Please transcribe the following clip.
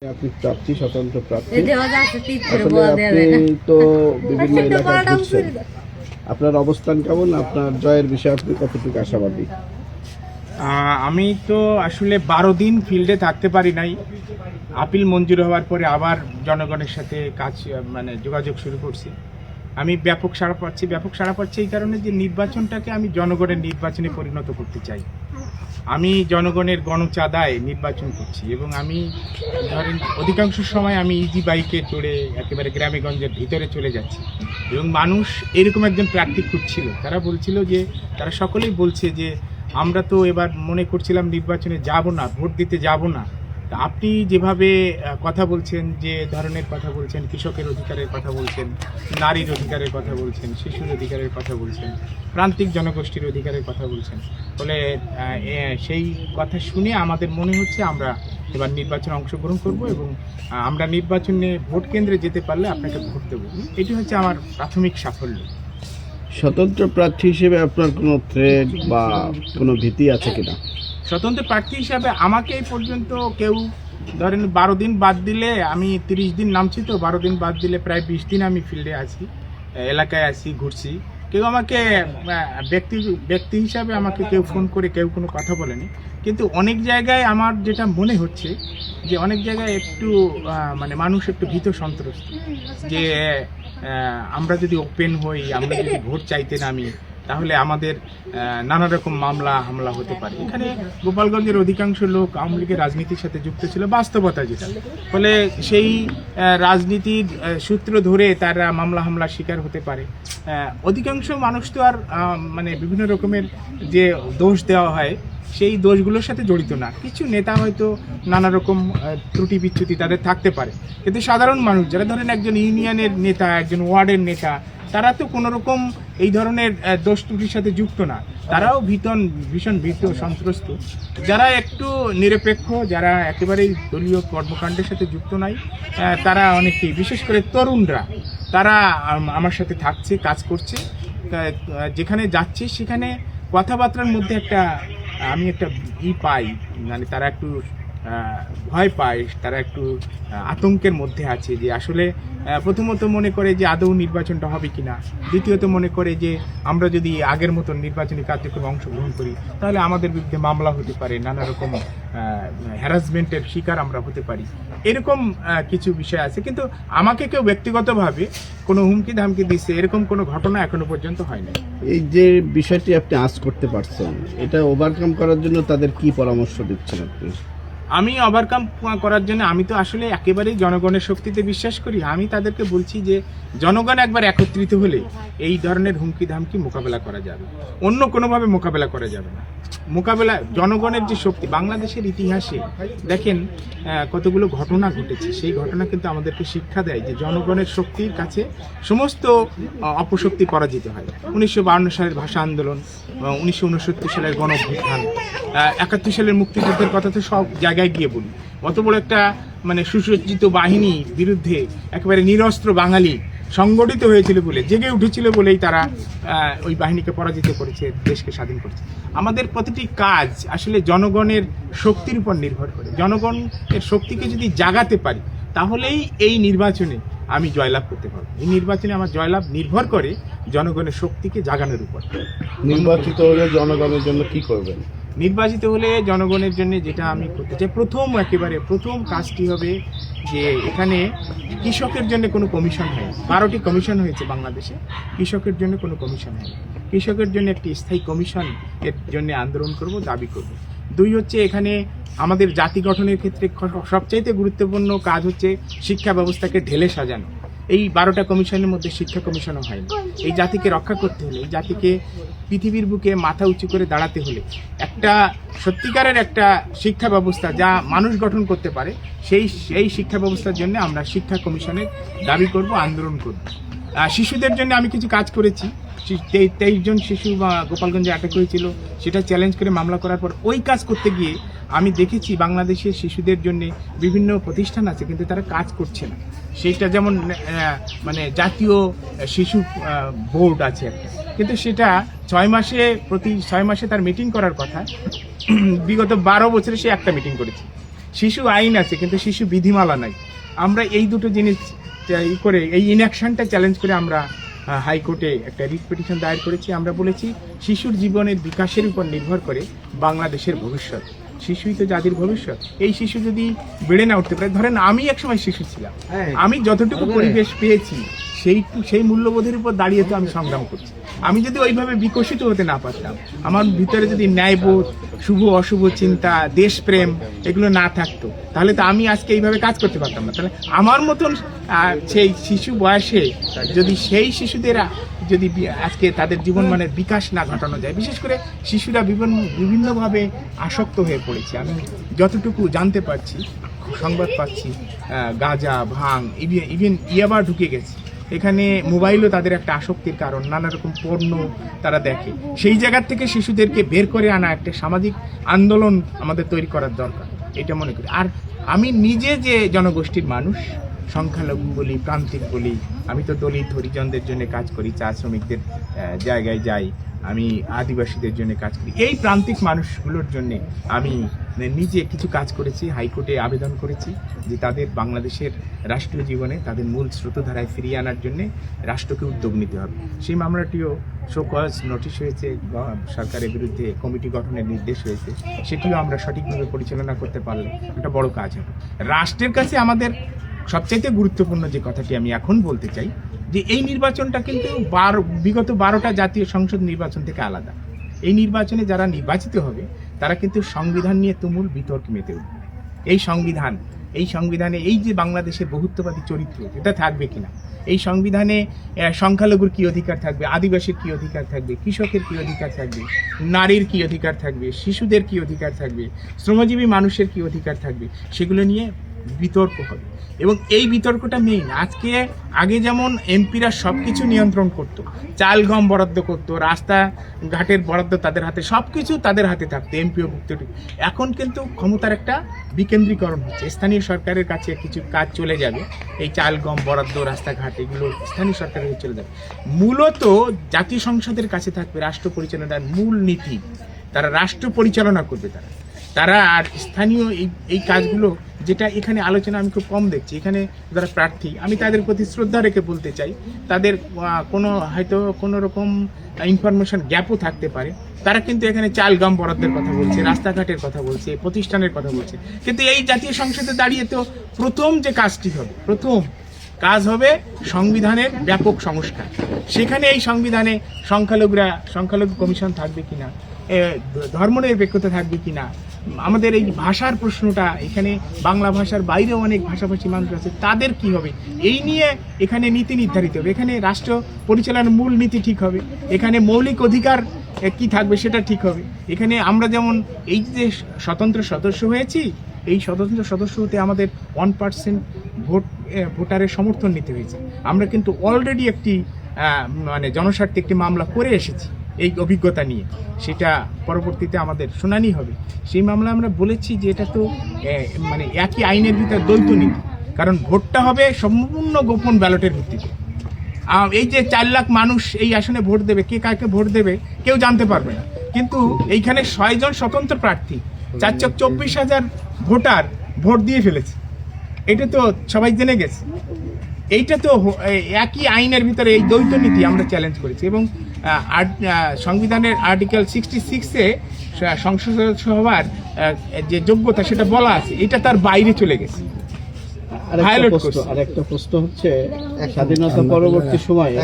আপনি প্রার্থী, স্বতন্ত্র প্রার্থী। আসলে আপনি তো বিভিন্ন এলাকায় ঘুরছেন, আপনার অবস্থান কেমন? আপনার জয়ের বিষয়ে আপনি কতটুকু আশাবাদী? আমি তো আসলে 12 দিন ফিল্ডে থাকতে পারি নাই। আপিল মঞ্জুর হওয়ার পরে আবার জনগণের সাথে কাজ যোগাযোগ শুরু করছি। আমি ব্যাপক সাড়া পাচ্ছি এই কারণে যে নির্বাচনটাকে আমি জনগণের নির্বাচনে পরিণত করতে চাই। আমি জনগণের গণচাঁদায় নির্বাচন করছি এবং আমি ধরেন অধিকাংশ সময় আমি ইজি বাইকে চড়ে একেবারে গ্রামে গঞ্জের ভিতরে চলে যাচ্ছি এবং মানুষ এরকম একজন প্রার্থী খুঁজছিল। তারা বলছিল যে তারা সকলেই বলছে যে আমরা তো এবার মনে করছিলাম নির্বাচনে যাব না, ভোট দিতে যাব না। তা আপনি যেভাবে কথা বলছেন, যে ধরনের কথা বলছেন, কৃষকের অধিকারের কথা বলছেন, নারীর অধিকারের কথা বলছেন, শিশুর অধিকারের কথা বলছেন, প্রান্তিক জনগোষ্ঠীর অধিকারের কথা বলছেন, ফলে সেই কথা শুনে আমাদের মনে হচ্ছে আমরা এবার নির্বাচনে অংশগ্রহণ করব এবং আমরা নির্বাচনে ভোট কেন্দ্রে যেতে পারলে আপনাকে ভোট দেবো। এটি হচ্ছে আমার প্রাথমিক সাফল্য। স্বতন্ত্র প্রার্থী হিসেবে আপনার কোনো থ্রেট বা কোনো ভীতি আছে কিনা? স্বতন্ত্র প্রার্থী হিসাবে আমাকে এই পর্যন্ত কেউ ধরেন 12 দিন বাদ দিলে, আমি 30 দিন নামছি, তো 12 দিন বাদ দিলে প্রায় 20 দিন আমি ফিল্ডে আছি, এলাকায় আছি, ঘুরছি। কেউ আমাকে ব্যক্তি হিসাবে আমাকে কেউ ফোন করে কেউ কোনো কথা বলেনি। কিন্তু অনেক জায়গায় আমার যেটা মনে হচ্ছে যে অনেক জায়গায় একটু মানুষ একটু ভীত সন্ত্রস্ত, যে আমরা যদি ওপেন হই, আমরা যদি ভোট চাইতে নামি, তাহলে আমাদের নানা রকম মামলা হামলা হতে পারে। এখানে গোপালগঞ্জের অধিকাংশ লোক আওয়ামী লীগের রাজনীতির সাথে যুক্ত ছিল, বাস্তবতা যেটা, ফলে সেই রাজনীতির সূত্র ধরে তারা মামলা হামলার শিকার হতে পারে। অধিকাংশ মানুষ তো আর বিভিন্ন রকমের যে দোষ দেওয়া হয় সেই দোষগুলোর সাথে জড়িত না। কিছু নেতা হয়তো নানা রকম ত্রুটি বিচ্যুতি তাদের থাকতে পারে, কিন্তু সাধারণ মানুষ যারা ধরেন একজন ইউনিয়নের নেতা, একজন ওয়ার্ডের নেতা, তারা তো কোনো রকম এই ধরনের দোষ ত্রুটির সাথে যুক্ত না। তারাও ভীষণ ভীত সন্ত্রস্ত। যারা একটু নিরপেক্ষ, যারা একেবারেই দলীয় কর্মকাণ্ডের সাথে যুক্ত নাই, তারা অনেকেই, বিশেষ করে তরুণরা, তারা আমার সাথে থাকছে, কাজ করছে। যেখানে যাচ্ছি সেখানে কথাবার্তার মধ্যে আমি একটা পাই, তারা একটু ভয় পায়, তারা একটু আতঙ্কের মধ্যে আছে, যে আসলে প্রথমত মনে করে যে আদৌ নির্বাচনটা হবে কিনা, দ্বিতীয়ত মনে করে যে আমরা যদি আগের মতো নির্বাচনী কার্যক্রমে অংশগ্রহণ করি তাহলে আমাদের বিরুদ্ধে মামলা হতে পারে, নানা রকম হ্যারাসমেন্টের শিকার আমরা হতে পারি। এরকম কিছু বিষয় আছে, কিন্তু আমাকে কেউ ব্যক্তিগতভাবে কোনো হুমকি ধামকি দিচ্ছে এরকম কোনো ঘটনা এখনো পর্যন্ত হয়নি। এই যে বিষয়টি আপনি আজ করতে পারছেন, এটা ওভারকাম করার জন্য তাদের কি পরামর্শ দিচ্ছেন আপনি? আমি ওভারকাম করার জন্য আমি তো আসলে একেবারেই জনগণের শক্তিতে বিশ্বাস করি। আমি তাদেরকে বলছি যে জনগণ একবার একত্রিত হলে এই ধরনের হুমকি ধামকি মোকাবেলা করা যাবে, অন্য কোনোভাবে মোকাবেলা করা যাবে না। জনগণের যে শক্তি, বাংলাদেশের ইতিহাসে দেখেন কতগুলো ঘটনা ঘটেছে, সেই ঘটনা কিন্তু আমাদেরকে শিক্ষা দেয় যে জনগণের শক্তির কাছে সমস্ত অপশক্তি পরাজিত হয়। 1952 সালের ভাষা আন্দোলন, 1969 সালের গণঅভ্যুত্থান, 71 সালের মুক্তিযুদ্ধের কথা তো সব জায়গায় গিয়ে বলি। অত বড় একটা সুসজ্জিত বাহিনীর বিরুদ্ধে একেবারে নিরস্ত্র বাঙালি সংগঠিত হয়েছিল বলে, জেগে উঠেছিল বলেই তারা ওই বাহিনীকে পরাজিত করেছে, দেশকে স্বাধীন করেছে। আমাদের প্রতিটি কাজ আসলে জনগণের শক্তির উপর নির্ভর করে। জনগণের শক্তিকে যদি জাগাতে পারি তাহলেই এই নির্বাচনে আমি জয়লাভ করতে পারবো। এই নির্বাচনে আমার জয়লাভ নির্ভর করে জনগণের শক্তিকে জাগানোর উপর। নির্বাচিত হলে জনগণের জন্য কি করবেন? নির্বাচিত হলে জনগণের জন্য যেটা আমি করতে চাই, প্রথম কাজটি হবে যে এখানে কৃষকের জন্য কোনো কমিশন হয়। 12টি কমিশন হয়েছে বাংলাদেশে, কৃষকের জন্য কোনো কমিশন হয়। কৃষকের জন্য একটি স্থায়ী কমিশন এর জন্য আন্দোলন করব, দাবি করব। 2 হচ্ছে এখানে আমাদের জাতি গঠনের ক্ষেত্রে সবচাইতে গুরুত্বপূর্ণ কাজ হচ্ছে শিক্ষা ব্যবস্থাকে ঢেলে সাজানো। এই 12টা কমিশনের মধ্যে শিক্ষা কমিশনও হয়নি। এই জাতিকে রক্ষা করতে হলে, এই জাতিকে পৃথিবীর বুকে মাথা উঁচু করে দাঁড়াতে হলে একটা সত্যিকারের একটা শিক্ষা ব্যবস্থা যা মানুষ গঠন করতে পারে, সেই শিক্ষা ব্যবস্থার জন্য আমরা শিক্ষা কমিশনের দাবি করব, আন্দোলন করব। শিশুদের জন্য আমি কিছু কাজ করেছি। 23 জন শিশু গোপালগঞ্জে আটক হয়েছিল, সেটা চ্যালেঞ্জ করে মামলা করার পর ওই কাজ করতে গিয়ে আমি দেখেছি বাংলাদেশের শিশুদের জন্য বিভিন্ন প্রতিষ্ঠান আছে, কিন্তু তারা কাজ করছে না। সেইটা যেমন জাতীয় শিশু বোর্ড আছে একটা, কিন্তু সেটা প্রতি 6 মাসে তার মিটিং করার কথা, বিগত 12 বছরে সে একটা মিটিং করেছে। শিশু আইন আছে কিন্তু শিশু বিধিমালা নাই। আমরা এই দুটো জিনিস করে এই ইনঅ্যাকশনটা চ্যালেঞ্জ করে আমরা হাইকোর্টে একটা রিট পিটিশন দায়ের করেছি। আমরা বলেছি শিশুর জীবনের বিকাশের উপর নির্ভর করে বাংলাদেশের ভবিষ্যৎ। শিশুই তো জাতির ভবিষ্যৎ। এই শিশু যদি বেড়ে না উঠতে পারে, ধরেন আমি একসময় শিশু ছিলাম, আমি যতটুকু পরিবেশ পেয়েছি সেই মূল্যবোধের উপর দাঁড়িয়ে তো আমি সংগ্রাম করছি। আমি যদি ওইভাবে বিকশিত হতে না পারতাম, আমার ভিতরে যদি ন্যায়বোধ, শুভ অশুভ চিন্তা, দেশপ্রেম এগুলো না থাকতো, তাহলে তো আমি আজকে এইভাবে কাজ করতে পারতাম না। তাহলে আমার মতন সেই শিশু বয়সে যদি সেই শিশুদের যদি আজকে তাদের জীবনমানের বিকাশ না ঘটানো যায়, বিশেষ করে শিশুরা বিভিন্নভাবে আসক্ত হয়ে পড়েছে। আমি যতটুকু জানতে পারছি, সংবাদ পাচ্ছি, গাঁজা, ভাং, ইভেন ইয়াবা ঢুকে গেছে। এখানে মোবাইলও তাদের একটা আসক্তির কারণ, নানা রকম পণ্য তারা দেখে। সেই জায়গার থেকে শিশুদেরকে বের করে আনা একটা সামাজিক আন্দোলন আমাদের তৈরি করার দরকার, এটা মনে করি। আর আমি নিজে যে জনগোষ্ঠীর মানুষ, সংখ্যালঘু বলি, প্রান্তিক বলি, আমি তো দলিত হরিজনদের জন্য কাজ করি, চা শ্রমিকদের জায়গায় যাই, আমি আদিবাসীদের জন্য কাজ করি। এই প্রান্তিক মানুষগুলোর জন্য আমি নিজে কিছু কাজ করেছি, হাইকোর্টে আবেদন করেছি যে তাদের বাংলাদেশের রাষ্ট্রীয় জীবনে তাদের মূল স্রোতধারায় ফিরিয়ে আনার জন্য রাষ্ট্রকে উদ্যোগ নিতে হবে। সেই মামলাটিও শোকজ নোটিশ হয়েছে, সরকারের বিরুদ্ধে কমিটি গঠনের নির্দেশ হয়েছে, সেটিও আমরা সঠিকভাবে পরিচালনা করতে পারলে একটা বড় কাজ হবে। রাষ্ট্রের কাছে আমাদের সবচাইতে গুরুত্বপূর্ণ যে কথাটি আমি এখন বলতে চাই, যে এই নির্বাচনটা কিন্তু বিগত 12টা জাতীয় সংসদ নির্বাচন থেকে আলাদা। এই নির্বাচনে যারা নির্বাচিত হবে তারা কিন্তু সংবিধান নিয়ে তুমুল বিতর্কে মেতে উঠবে। এই সংবিধানে এই যে বাংলাদেশের বহুত্ববাদী চরিত্র, এটা থাকবে কিনা, এই সংবিধানে সংখ্যালঘুর কী অধিকার থাকবে, আদিবাসীর কী অধিকার থাকবে, কৃষকের কী অধিকার থাকবে, নারীর কী অধিকার থাকবে, শিশুদের কী অধিকার থাকবে, শ্রমজীবী মানুষের কী অধিকার থাকবে, সেগুলো নিয়ে বিতর্ক হবে। এবং এই বিতর্কটা মেইন। আগে যেমন এমপিরা সব কিছু নিয়ন্ত্রণ করতো, চাল গম বরাদ্দ করতো, রাস্তাঘাটের বরাদ্দ তাদের হাতে, সব কিছু তাদের হাতে থাকতো, এমপিও ভুক্ত। এখন কিন্তু ক্ষমতার একটা বিকেন্দ্রীকরণ হচ্ছে, স্থানীয় সরকারের কাছে কিছু কাজ চলে যাবে। এই চাল গম বরাদ্দ, রাস্তাঘাট, এগুলো স্থানীয় সরকারের কাছে চলে যাবে। মূলত জাতীয় সংসদের কাছে থাকবে রাষ্ট্র পরিচালনার মূল নীতি, তারা রাষ্ট্র পরিচালনা করবে। তারা আর স্থানীয় এই কাজগুলো, যেটা এখানে আলোচনা আমি খুব কম দেখছি। এখানে যারা প্রার্থী, আমি তাদের প্রতি শ্রদ্ধা রেখে বলতে চাই, তাদের হয়তো কোনো রকম ইনফরমেশন গ্যাপও থাকতে পারে। তারা কিন্তু এখানে চাল গম বরাদ্দের কথা বলছে, রাস্তাঘাটের কথা বলছে, প্রতিষ্ঠানের কথা বলছে, কিন্তু এই জাতীয় সংসদে দাঁড়িয়ে তো প্রথম যে কাজটি হবে, প্রথম কাজ হবে সংবিধানের ব্যাপক সংস্কার। সেখানে এই সংবিধানে সংখ্যালঘু কমিশন থাকবে কিনা, ধর্মনিরপেক্ষতা থাকবে কিনা, আমাদের এই ভাষার প্রশ্নটা, এখানে বাংলা ভাষার বাইরেও অনেক ভাষাভাষী মানুষ আছে, তাদের কি হবে, এই নিয়ে এখানে নীতি নির্ধারিত হবে। এখানে রাষ্ট্র পরিচালনার মূল নীতি ঠিক হবে, এখানে মৌলিক অধিকার কি থাকবে সেটা ঠিক হবে। এখানে আমরা যেমন এই যে স্বতন্ত্র সদস্য হয়েছি, এই স্বতন্ত্র সদস্য হতে আমাদের 1% ভোটারের সমর্থন নিতে হয়েছে। আমরা কিন্তু অলরেডি একটি জনস্বার্থে একটি মামলা করে এসেছি এই অভিজ্ঞতা নিয়ে, সেটা পরবর্তীতে আমাদের শুনানি হবে। সেই মামলা আমরা বলেছি যে এটা তো একই আইনের ভিতরে দ্বৈত নীতি, কারণ ভোটটা হবে সম্পূর্ণ গোপন ব্যালটের ভিত্তিতে। এই যে 4 লাখ মানুষ এই আসনে ভোট দেবে, কে কাকে ভোট দেবে কেউ জানতে পারবে না, কিন্তু এইখানে 6 জন স্বতন্ত্র প্রার্থী, 4,24,000 ভোটার ভোট দিয়ে ফেলেছে, এটা তো সবাই জেনে গেছে। এইটা তো একই আইনের ভিতরে এই দ্বৈত নীতি আমরা চ্যালেঞ্জ করেছি। এবং সংবিধানের আর্টিকেল 66-এ সংসদ সদস্য হওয়ার যে যোগ্যতা সেটা বলা আছে, এটা তার বাইরে চলে গেছে। আরেকটা প্রশ্ন হচ্ছে, স্বাধীনতা পরবর্তী সময়ে